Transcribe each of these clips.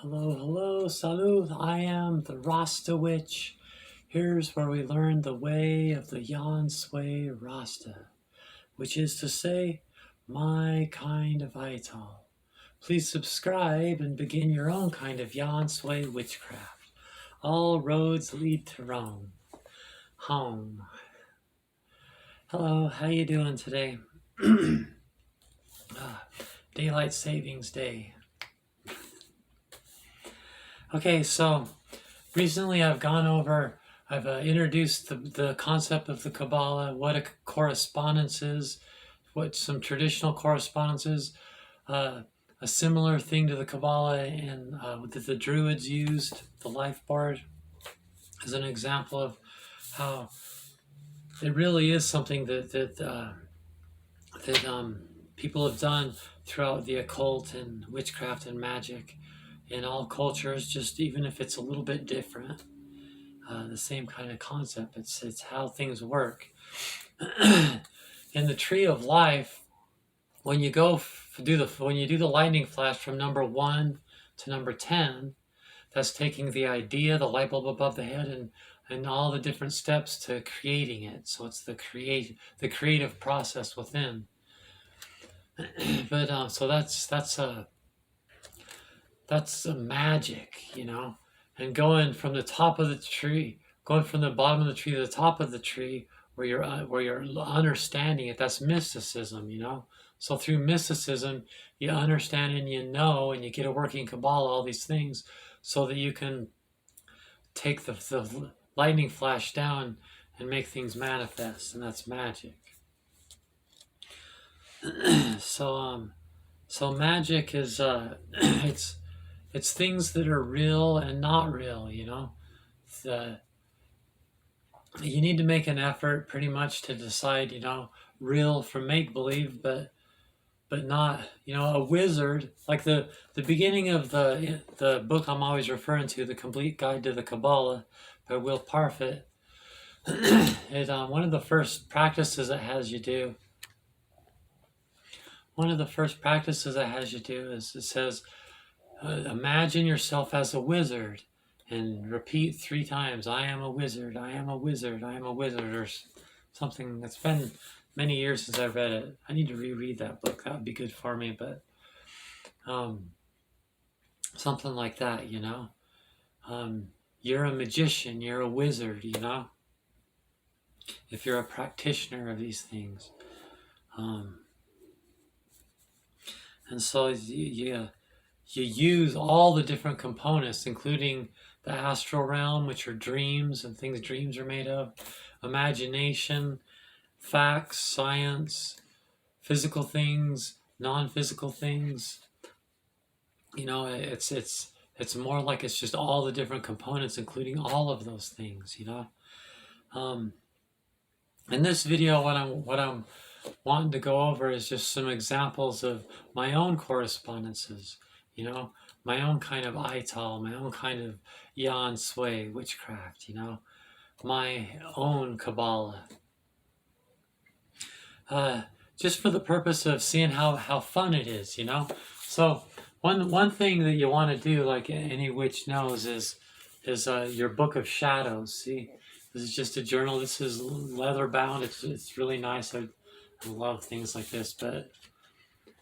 Hello, hello, salut. I am the Rasta Witch. Here's where we learn the way of the Yan Sui Rasta, which is to say, my kind of Ital. Please subscribe and begin your own kind of Yan Sui witchcraft. All roads lead to Rome. Home. Hello, how you doing today? Daylight Savings Day. Okay, so recently I've introduced the concept of the Kabbalah, what a correspondence is, what some traditional correspondence is, a similar thing to the Kabbalah and that the Druids used, the life bard, as an example of how it really is something that people have done throughout the occult and witchcraft and magic in all cultures, just even if it's a little bit different. The same kind of concept. It's how things work. In the tree of life, when you do the lightning flash from number 1 to number 10, that's taking the idea, the light bulb above the head, and all the different steps to creating it. So it's the creative process within. But so that's a magic, you know. And going from the top of the tree, going from the bottom of the tree to the top of the tree, where you're understanding it, that's mysticism, you know. So through mysticism, you understand and you know, and you get a working Kabbalah, all these things, so that you can take the lightning flash down and make things manifest, and that's magic. So magic is it's things that are real and not real, you know. You need to make an effort pretty much to decide, you know, real from make-believe, but not, you know, a wizard, like the beginning of the book I'm always referring to, The Complete Guide to the Kabbalah by Will Parfit. One of the first practices it has you do is it says, imagine yourself as a wizard and repeat 3 times, I am a wizard, I am a wizard, I am a wizard, or something. That's been many years since I've read it. I need to reread that book. That would be good for me, but something like that, you know. You're a magician, you're a wizard, you know, if you're a practitioner of these things. And so you use all the different components, including the astral realm, which are dreams and things dreams are made of, imagination, facts, science, physical things, non-physical things. You know, it's more like it's just all the different components, including all of those things, you know. In this video, what I'm wanting to go over is just some examples of my own correspondences, you know, my own kind of Ital, my own kind of Yan Sui witchcraft, you know, my own Kabbalah. Just for the purpose of seeing how fun it is, you know. So one thing that you want to do, like any witch knows, is your book of shadows. See, this is just a journal. This is leather bound. It's really nice. I love things like this, but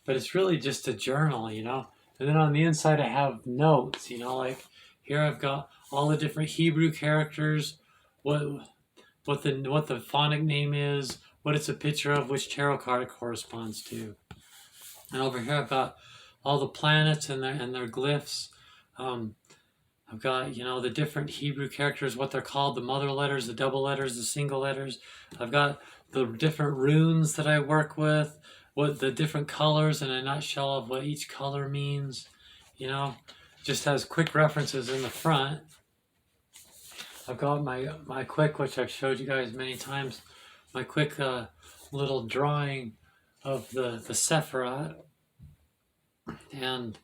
it's really just a journal, you know. And then on the inside I have notes, you know, like here I've got all the different Hebrew characters, what the phonic name is, what it's a picture of, which tarot card it corresponds to. And over here I've got all the planets and their glyphs. I've got, you know, the different Hebrew characters, what they're called, the mother letters, the double letters, the single letters. I've got the different runes that I work with, what the different colors in a nutshell of what each color means, you know. Just has quick references in the front. I've got my quick, which I've showed you guys many times, my quick little drawing of the Sephiroth. And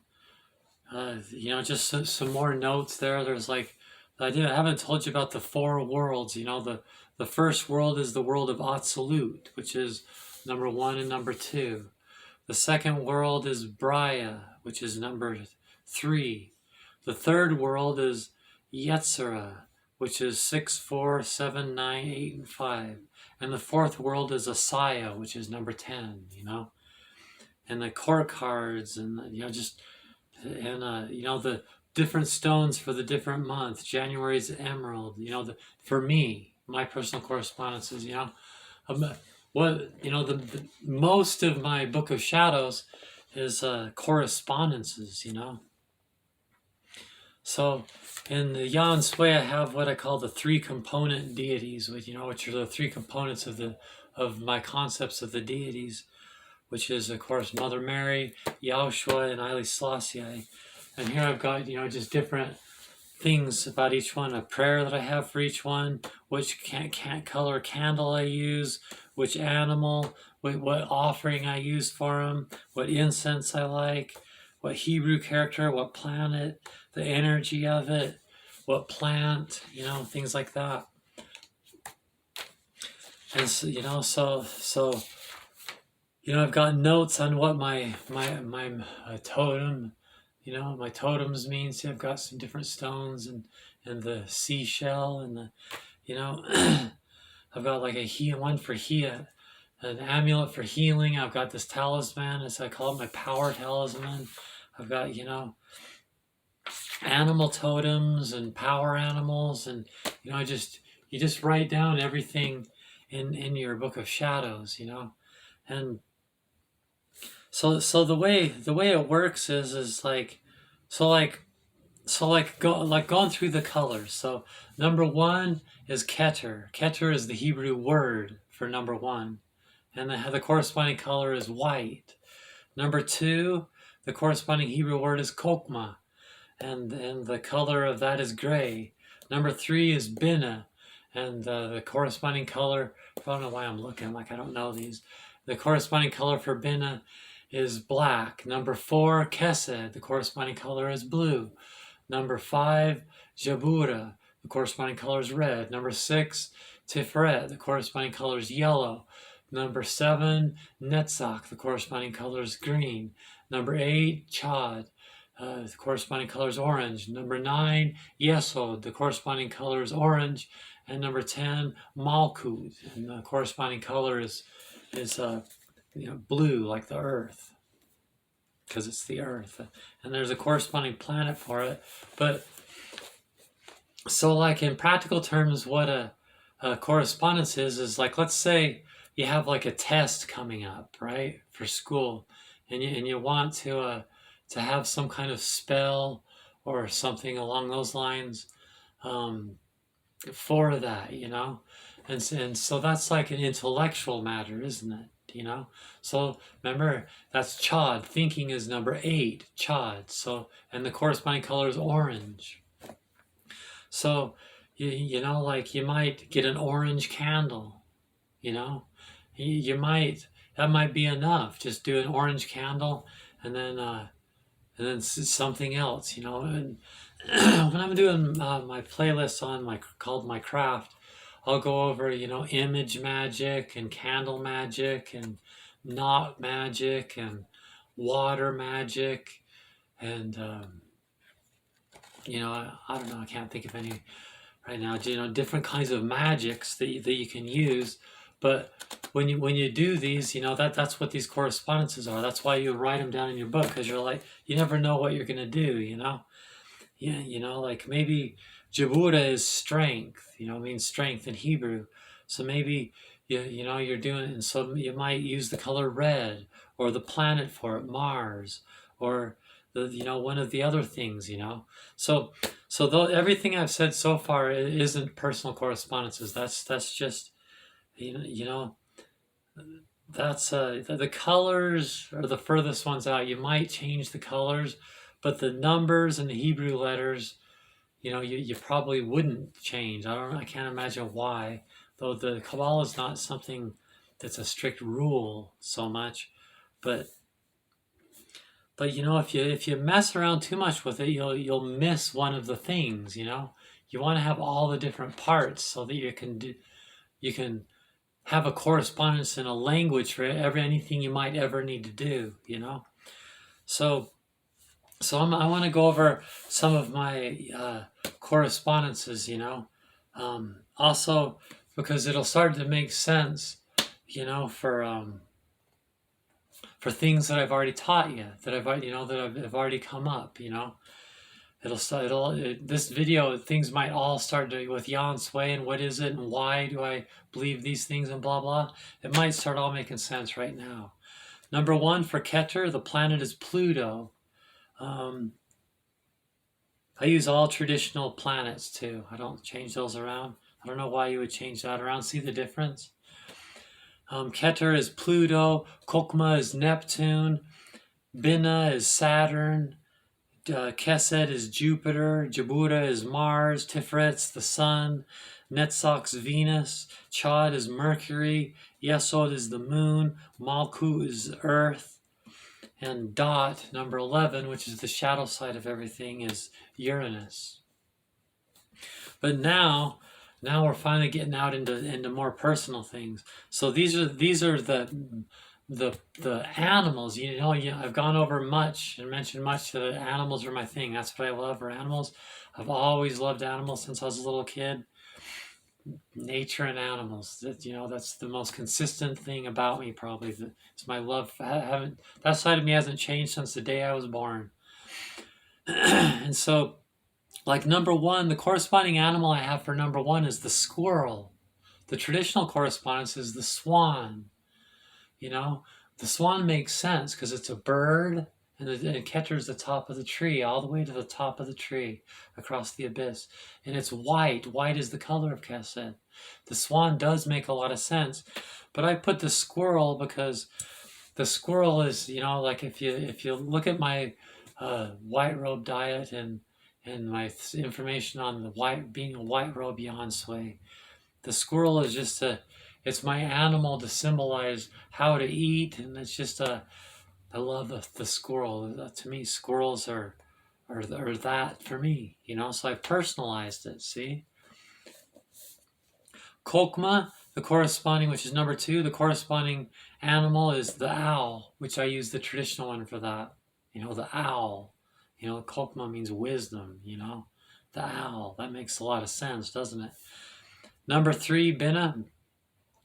you know, just some more notes there. There's like, I haven't told you about the 4 worlds. You know, the first world is the world of Absolute, which is number 1 and number 2. The second world is Braya, which is number 3. The third world is Yetzirah, which is 6, 4, 7, 9, 8, and 5. And the fourth world is Asaya, which is number 10, And the court cards and, the different stones for the different month. January's emerald, for me, my personal correspondences, the most of my book of shadows is correspondences, So in the Yan Sui, I have what I call the three component deities, which are the three components of my concepts of the deities, which is of course Mother Mary, Yahushua, and Haile Selassie. And here I've got just different things about each one, a prayer that I have for each one, which can't color candle I use, which animal, what offering I use for them, what incense I like, what Hebrew character, what planet, the energy of it, what plant, things like that. And so I've got notes on what my totem, my totems mean. See, I've got some different stones and the seashell and I've got like one for an amulet for healing. I've got this talisman, as I call it, my power talisman. I've got, animal totems and power animals, and you just write down everything in your book of shadows, and so the way it works is going through the colors. So number one is Keter. Keter is the Hebrew word for number one, and the corresponding color is white. Number two, the corresponding Hebrew word is Kokma, and the color of that is gray. Number three is Bina, and the corresponding color, I don't know why I'm looking like I don't know these. The corresponding color for Bina is black. Number four, Kesed, the corresponding color is blue. Number five, Jabura, the corresponding color is red. Number six, Tiferet, the corresponding color is yellow. Number seven, Netzach, the corresponding color is green. Number eight, Chad, the corresponding color is orange. Number nine, Yesod, the corresponding color is orange. And number 10, Malkut, and the corresponding color is blue, like the earth, because it's the earth. And there's a corresponding planet for it. But so like in practical terms, what a correspondence is like, let's say you have like a test coming up, right, for school, and you want to have some kind of spell or something along those lines for that, and so that's like an intellectual matter, isn't it? So remember, that's Chad. Thinking is number 8, Chad. So, and the corresponding color is orange. So like you might get an orange candle, you might, that might be enough. Just do an orange candle and then something else, and when I'm doing my playlist called My Craft, I'll go over, image magic and candle magic and knot magic and water magic and, I don't know, I can't think of any right now, different kinds of magics that you can use. But when you do these, that's what these correspondences are. That's why you write them down in your book, because you're like, you never know what you're going to do, Yeah, like maybe Jabura is strength, means strength in Hebrew. So maybe, you're doing it, and so you might use the color red, or the planet for it, Mars, or one of the other things, So though everything I've said so far isn't personal correspondences. That's just, that's the colors are the furthest ones out. You might change the colors, but the numbers and the Hebrew letters, you probably wouldn't change. I can't imagine why, though the Kabbalah is not something that's a strict rule so much, but if you mess around too much with it, you'll miss one of the things. You want to have all the different parts so that you can have a correspondence in a language for anything you might ever need to do. So So I want to go over some of my correspondences, also because it'll start to make sense, for things that I've already taught you, that I've already come up, this video, things might all start to, with Yan Sui and what is it and why do I believe these things and blah, blah. It might start all making sense right now. Number one, for Keter, the planet is Pluto. I use all traditional planets too. I don't change those around. I don't know why you would change that around. See the difference? Keter is Pluto. Kokma is Neptune. Binah is Saturn. Kesed is Jupiter. Jabura is Mars. Tifret's the Sun. Netzach's Venus. Chad is Mercury. Yesod is the Moon. Malku is Earth. And Dot, number 11, which is the shadow side of everything, is Uranus. But now we're finally getting out into more personal things. So these are the animals. I've gone over much and mentioned much that animals are my thing. That's what I love, are animals. I've always loved animals since I was a little kid. Nature and animals. That's the most consistent thing about me, probably. It's my love. That side of me hasn't changed since the day I was born. And so, like number one, the corresponding animal I have for number one is the squirrel. The traditional correspondence is the swan. The swan makes sense because it's a bird, and it catches the top of the tree, all the way to the top of the tree, across the abyss. And it's white. White is the color of Kesed. The swan does make a lot of sense. But I put the squirrel because the squirrel is, like if you look at my white robe diet and my information on being a white robe Yan Sui, the squirrel is just it's my animal to symbolize how to eat, and it's just I love the squirrel. To me, squirrels are that for me, so I've personalized it, see? Kokma, the corresponding, which is number two, the corresponding animal is the owl, which I use the traditional one for that. The owl. Kokma means wisdom, the owl. That makes a lot of sense, doesn't it? Number three, Binah,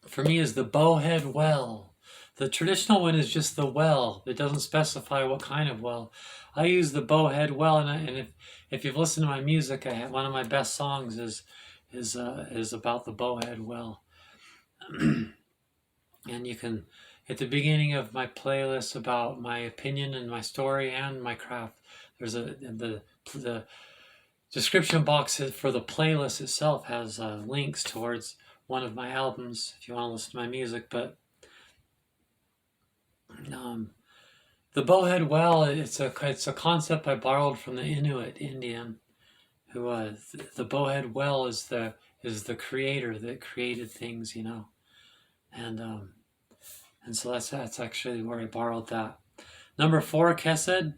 for me, is the bowhead well. The traditional one is just the well. It doesn't specify what kind of well. I use the bowhead well, and if you've listened to my music, one of my best songs is about the bowhead well. And you can, at the beginning of my playlist about my opinion and my story and my craft, there's the description box for the playlist itself has links towards one of my albums if you want to listen to my music. But the bowhead well, it's a concept I borrowed from the Inuit Indian, who the bowhead well is the creator that created things, and so that's actually where I borrowed that. Number four, Kesed,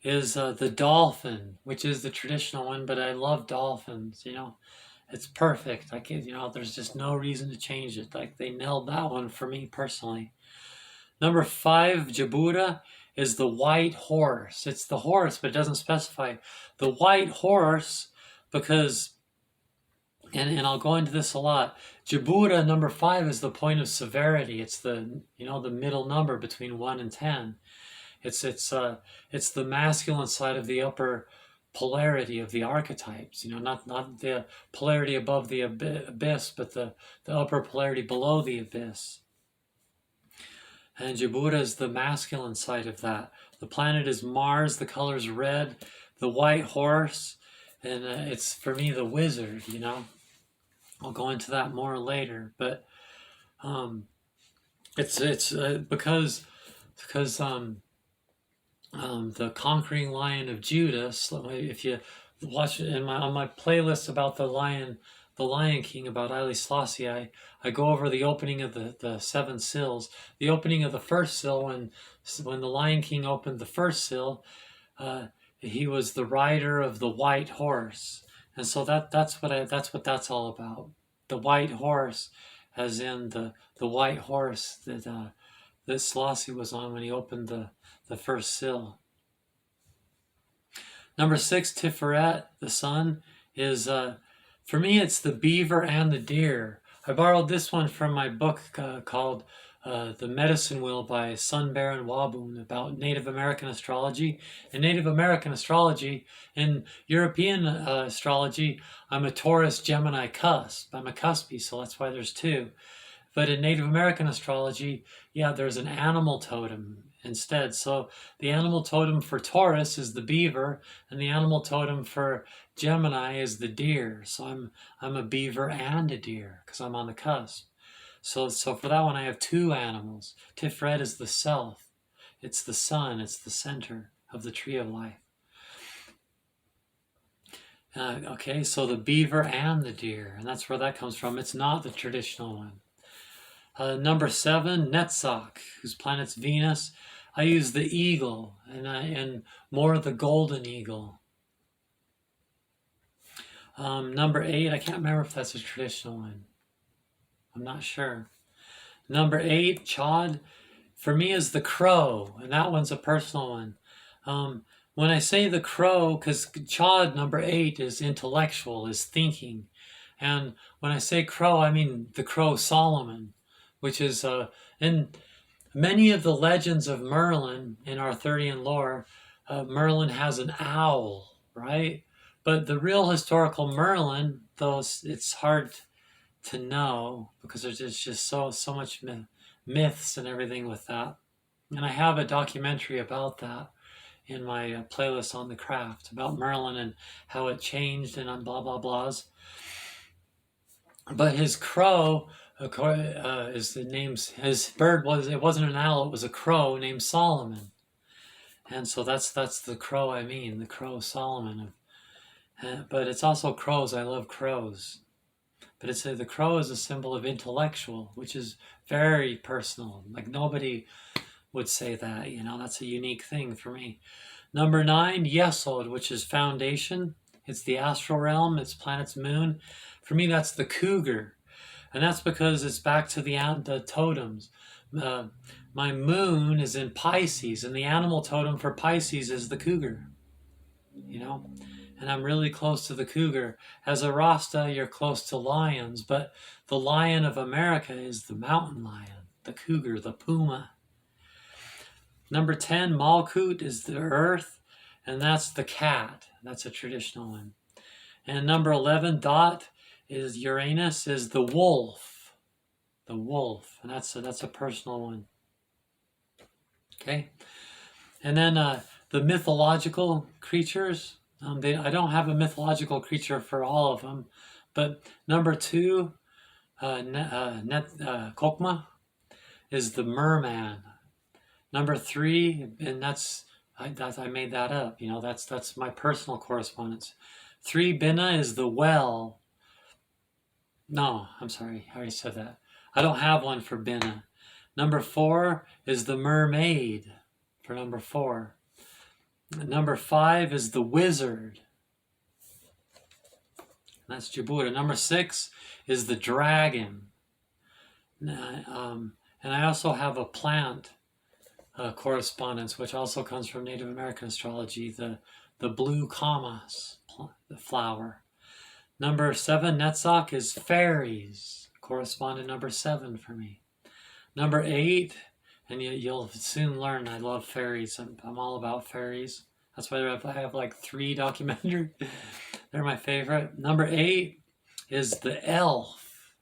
is the dolphin, which is the traditional one, but I love dolphins, It's perfect. I can't, there's just no reason to change it. Like, they nailed that one for me personally. Number five, Jabura, is the white horse. It's the horse, but it doesn't specify. The white horse, because, and I'll go into this a lot, Jabura, number five, is the point of severity. It's the middle number between 1 and 10. It's the masculine side of the upper polarity of the archetypes, not the polarity above the abyss, but the upper polarity below the abyss. And Jabura is the masculine side of that. The planet is Mars, the color's red, the white horse, and it's, for me, the wizard, I'll go into that more later, but it's because the conquering lion of Judah. If you watch it on my playlist about the Lion King, about Haile Selassie, I go over the opening of the seven seals. The opening of the first seal, when the Lion King opened the first seal, he was the rider of the white horse, and so that's what that's all about. The white horse, as in the white horse that that Selassie was on when he opened the first sill. Number 6, Tiferet, the sun, is, for me, it's the beaver and the deer. I borrowed this one from my book called The Medicine Wheel by Sun Baron Waboon about Native American astrology. In Native American astrology, in European astrology, I'm a Taurus Gemini cusp. I'm a cuspy, so that's why there's 2. But in Native American astrology, yeah, there's an animal totem instead. So the animal totem for Taurus is the beaver, and the animal totem for Gemini is the deer. So I'm a beaver and a deer because I'm on the cusp. So for that one, I have 2 animals. Tiferet is the self. It's the sun. It's the center of the tree of life. Okay, so the beaver and the deer, and that's where that comes from. It's not the traditional one. Number 7, Netzach, whose planet's Venus. I use the eagle, and more the golden eagle. Number 8, I can't remember if that's a traditional one. I'm not sure. Number 8, Chod, for me is the crow, and that one's a personal one. When I say the crow, because Chod, number 8, is intellectual, is thinking. And when I say crow, I mean the crow Solomon, which is in many of the legends of Merlin in Arthurian lore, Merlin has an owl, right? But the real historical Merlin, though it's hard to know because there's just so much myths and everything with that. And I have a documentary about that in my playlist on the craft about Merlin and how it changed and on blah blah blahs. But his crow is the name's, his bird it wasn't an owl, it was a crow named Solomon. And so that's the crow I mean, the crow Solomon. But it's also crows. I love crows. But it's the crow is a symbol of intellectual, which is very personal. Like nobody would say that, that's a unique thing for me. Number 9, Yesod, which is foundation. It's the astral realm, it's planet's moon. For me, that's the cougar. And that's because it's back to the totems. My moon is in Pisces, and the animal totem for Pisces is the cougar. And I'm really close to the cougar. As a Rasta, you're close to lions, but the lion of America is the mountain lion, the cougar, the puma. Number 10, Malkut, is the earth, and that's the cat. That's a traditional one. And number 11, Dot, is Uranus, is the wolf. The wolf, and that's a personal one. Okay? And then the mythological creatures. I don't have a mythological creature for all of them, but number 2, Kokma, is the merman. Number 3, and I made that up. That's my personal correspondence. 3, Binah, is the well. No, I'm sorry, I already said that. I don't have one for Binah. Number 4 is the mermaid for number 4. Number 5 is the wizard. That's Jabura. Number 6 is the dragon. And I also have a plant correspondence, which also comes from Native American astrology, the blue kamas, the flower. Number 7, Netzach, is fairies, correspondent number 7 for me. Number 8, and you'll soon learn I love fairies. I'm all about fairies. That's why I have like 3 documentaries. They're my favorite. Number 8 is the elf.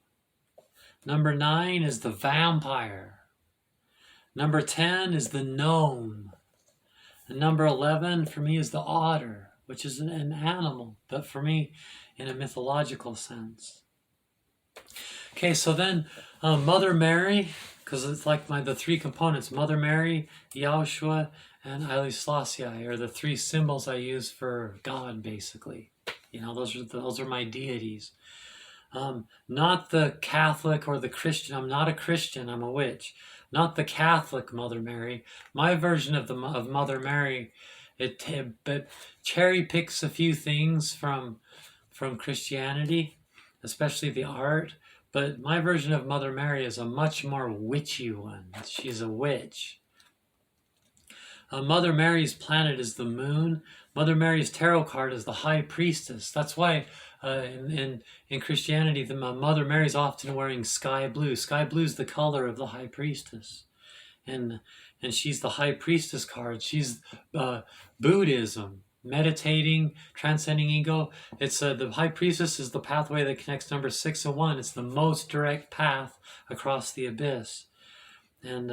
Number 9 is the vampire. Number 10 is the gnome. And number 11 for me is the otter, which is an animal, but for me in a mythological sense. Okay, so then Mother Mary, because it's like the 3 components, Mother Mary, Yahushua, and Haile Selassie are the 3 symbols I use for God, basically. Those are my deities. Not the Catholic or the Christian. I'm not a Christian, I'm a witch. Not the Catholic Mother Mary. My version of Mother Mary, it cherry picks a few things from Christianity, especially the art, But my version of Mother Mary is a much more witchy one. She's a witch. Mother Mary's planet is the moon. Mother Mary's tarot card is the high priestess. That's why in Christianity, the Mother Mary's often wearing sky blue. Sky blue is the color of the high priestess. And she's the high priestess card. She's Buddhism, meditating, transcending ego. It's the high priestess is the pathway that connects number 6 and 1. It's the most direct path across the abyss. And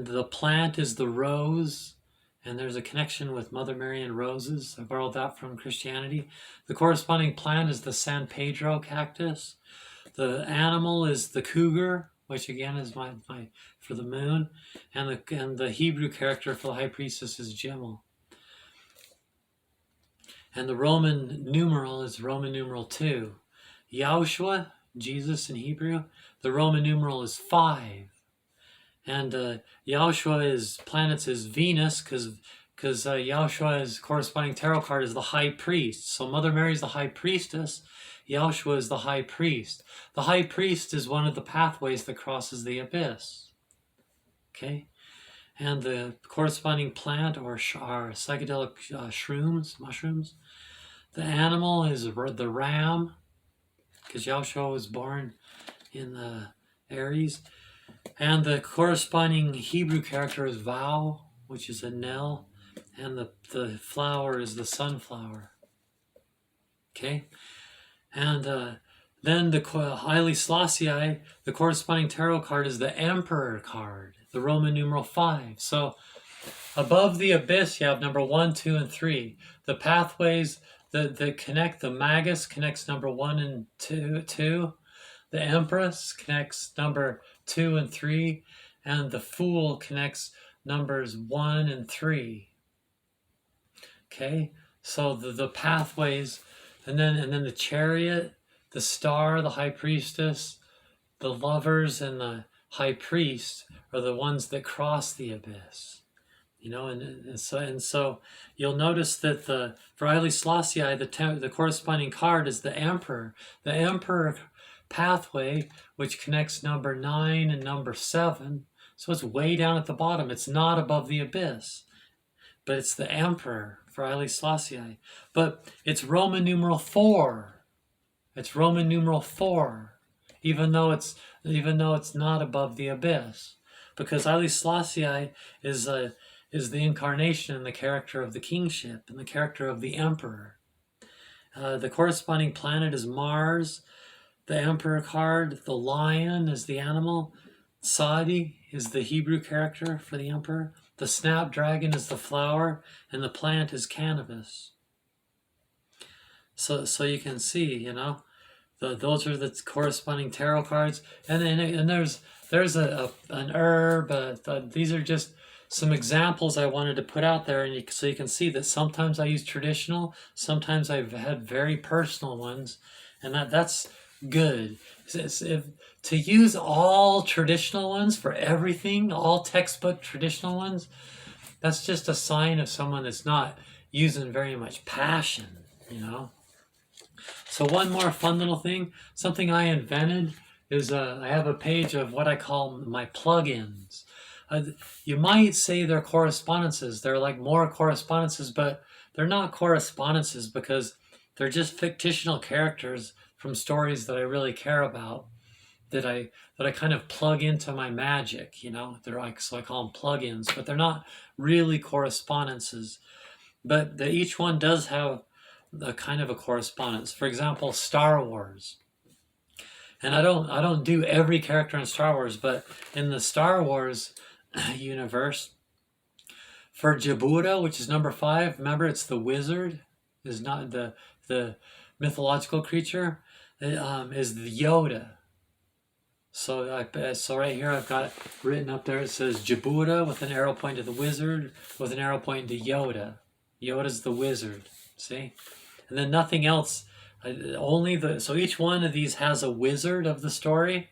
the plant is the rose, and there's a connection with Mother Mary and roses. I borrowed that from Christianity. The corresponding plant is the San Pedro cactus. The animal is the cougar, which again is my for the moon, and the Hebrew character for the high priestess is Gimel. And the Roman numeral is Roman numeral 2. Yahushua, Jesus in Hebrew, the Roman numeral is 5. And Yahushua's planets is Venus, because Yahushua's corresponding tarot card is the high priest. So Mother Mary's the high priestess. Yahushua is the high priest. The high priest is one of the pathways that crosses the abyss. Okay? And the corresponding plant are psychedelic shrooms, mushrooms. The animal is the ram, because Yahushua was born in Aries. And the corresponding Hebrew character is vow, which is a Nell, and the flower is the sunflower. Okay? And then the Haile Selassie, the corresponding tarot card is the Emperor card, the Roman numeral 5. So above the abyss, you have number 1, 2, and 3. The pathways that connect, the Magus connects number 1 and 2. The Empress connects number 2 and 3, and the Fool connects numbers 1 and 3. Okay, so the pathways, and then the Chariot, the Star, the High Priestess, the Lovers, and the High Priest are the ones that cross the abyss. You know, and so you'll notice that for Haile Selassie, the corresponding card is the Emperor. The Emperor pathway, which connects number 9 and number 7. So it's way down at the bottom. It's not above the abyss. But it's the Emperor for Haile Selassie. But it's Roman numeral 4. It's Roman numeral 4. Even though it's not above the abyss. Because Haile Selassie is the incarnation and the character of the kingship and the character of the emperor. The corresponding planet is Mars. The Emperor card, the lion is the animal. Sadi is the Hebrew character for the emperor. The snapdragon is the flower, and the plant is cannabis. So you can see, you know, those are the corresponding tarot cards. And there's an herb. These are just some examples I wanted to put out there, and so you can see that sometimes I use traditional, sometimes I've had very personal ones, and that's good. To use all traditional ones for everything, all textbook traditional ones, that's just a sign of someone that's not using very much passion, you know. So one more fun little thing, something I invented is I have a page of what I call my plugins. You might say they're correspondences. They're like more correspondences, but they're not correspondences because they're just fictional characters from stories that I really care about, that I kind of plug into my magic, you know. They're like, so I call them plugins, but they're not really correspondences. But each one does have a kind of a correspondence. For example, Star Wars. And I don't do every character in Star Wars, but in the Star Wars universe, for Jabura, which is number 5, remember it's the wizard, is not the mythological creature, is the Yoda. So right here I've got written up there, it says Jabura with an arrow pointing to the wizard, with an arrow pointing to Yoda. Yoda's the wizard, see? And then nothing else, so each one of these has a wizard of the story,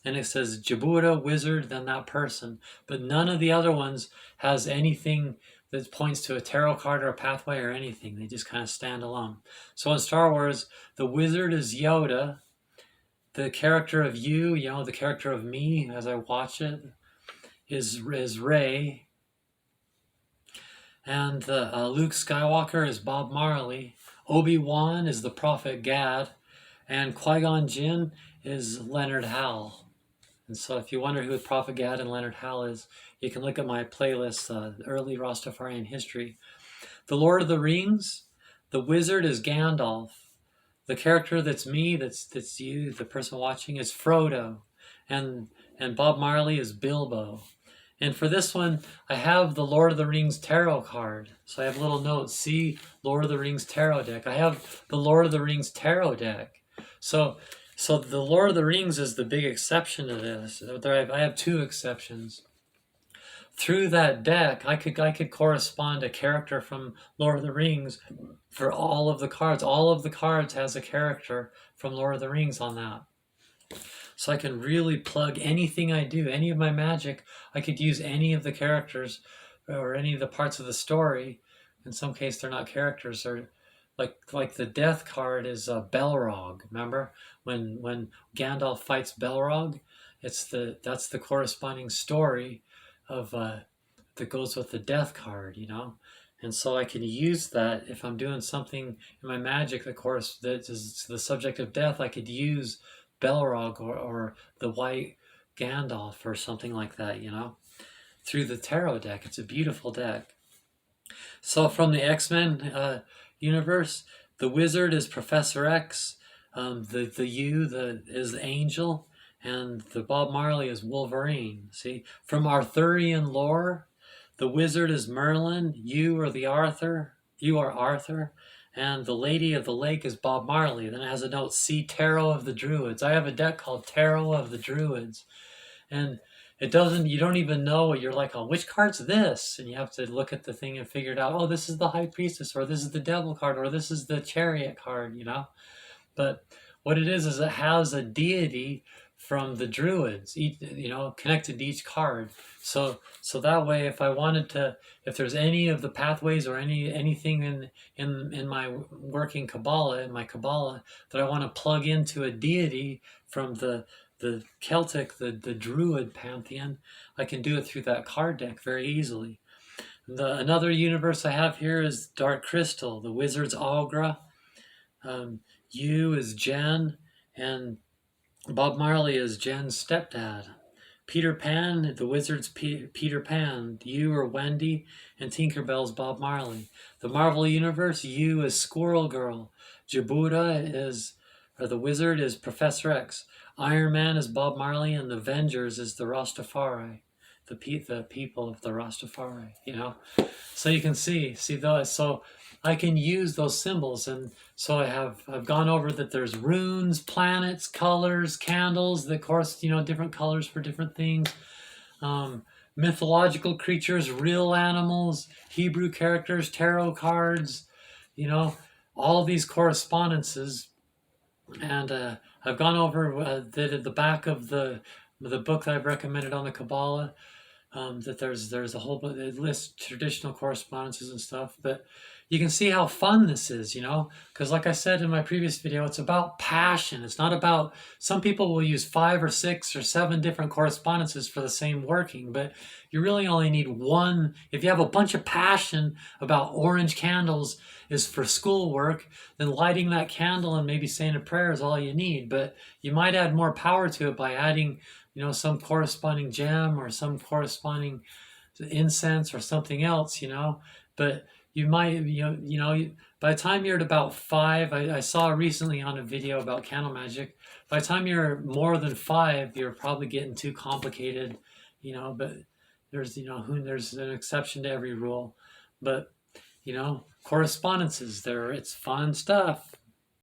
and it says Jabura, wizard, then that person. But none of the other ones has anything that points to a tarot card or a pathway or anything. They just kind of stand alone. So in Star Wars, the wizard is Yoda, The character of you, the character of me as I watch it is Ray, and the Luke Skywalker is Bob Marley. Obi-Wan is the Prophet Gad, and Qui-Gon Jinn is Leonard Howell. And so if you wonder who Prophet Gad and Leonard Howell is, you can look at my playlist, Early Rastafarian History. The Lord of the Rings, the wizard is Gandalf. The character that's me, that's you, the person watching, is Frodo. And Bob Marley is Bilbo. And for this one, I have the Lord of the Rings tarot card. So I have little notes. See, Lord of the Rings tarot deck. I have the Lord of the Rings tarot deck. So the Lord of the Rings is the big exception to this. I have two exceptions. Through that deck, I could correspond a character from Lord of the Rings for all of the cards. All of the cards has a character from Lord of the Rings on that. So I can really plug anything I do, any of my magic, I could use any of the characters or any of the parts of the story. In some case, they're not characters. Or like the death card is Belrog. Remember when Gandalf fights Belrog? That's the corresponding story of that goes with the death card, And so I can use that if I'm doing something in my magic, of course, that is the subject of death. I could use Belrog or the White Gandalf or something like that, through the tarot deck. It's a beautiful deck. So from the X-Men universe, the wizard is Professor X, is the Angel, and the Bob Marley is Wolverine. See, from Arthurian lore, the wizard is Merlin, you are Arthur, and the Lady of the Lake is Bob Marley. Then it has a note, see Tarot of the Druids. I have a deck called Tarot of the Druids. And you don't even know, you're like, oh, which card's this? And you have to look at the thing and figure it out. Oh, this is the High Priestess, or this is the Devil card, or this is the Chariot card, But what it is it has a deity from the Druids, connected to each card. So that way, if I wanted to, if there's any of the pathways or anything in my working Kabbalah, that I want to plug into a deity from the Celtic, the Druid pantheon, I can do it through that card deck very easily. Another universe I have here is Dark Crystal. The wizard's Aughra. You is Jen, and Bob Marley is Jen's stepdad. Peter Pan, the wizard's Peter Pan. You are Wendy, and Tinkerbell's Bob Marley. The Marvel Universe, you is Squirrel Girl. The wizard is Professor X. Iron Man is Bob Marley, and the Avengers is the Rastafari. The people of the Rastafari, So you can see those. So I can use those symbols, and so I've gone over that there's runes, planets, colors, candles, that course, different colors for different things, mythological creatures, real animals, Hebrew characters, tarot cards, all these correspondences. And I've gone over the back of the book that I've recommended on the Kabbalah, that there's a whole bunch, it lists traditional correspondences and stuff, but you can see how fun this is, because like I said in my previous video, it's about passion. It's not about, some people will use 5 or 6 or 7 different correspondences for the same working, but you really only need one. If you have a bunch of passion about orange candles is for schoolwork, then lighting that candle and maybe saying a prayer is all you need. But you might add more power to it by adding, some corresponding gem or some corresponding incense or something else, but you might, by the time you're at about 5, I saw recently on a video about candle magic, by the time you're more than 5, you're probably getting too complicated, but there's, there's an exception to every rule. But, correspondences, it's fun stuff.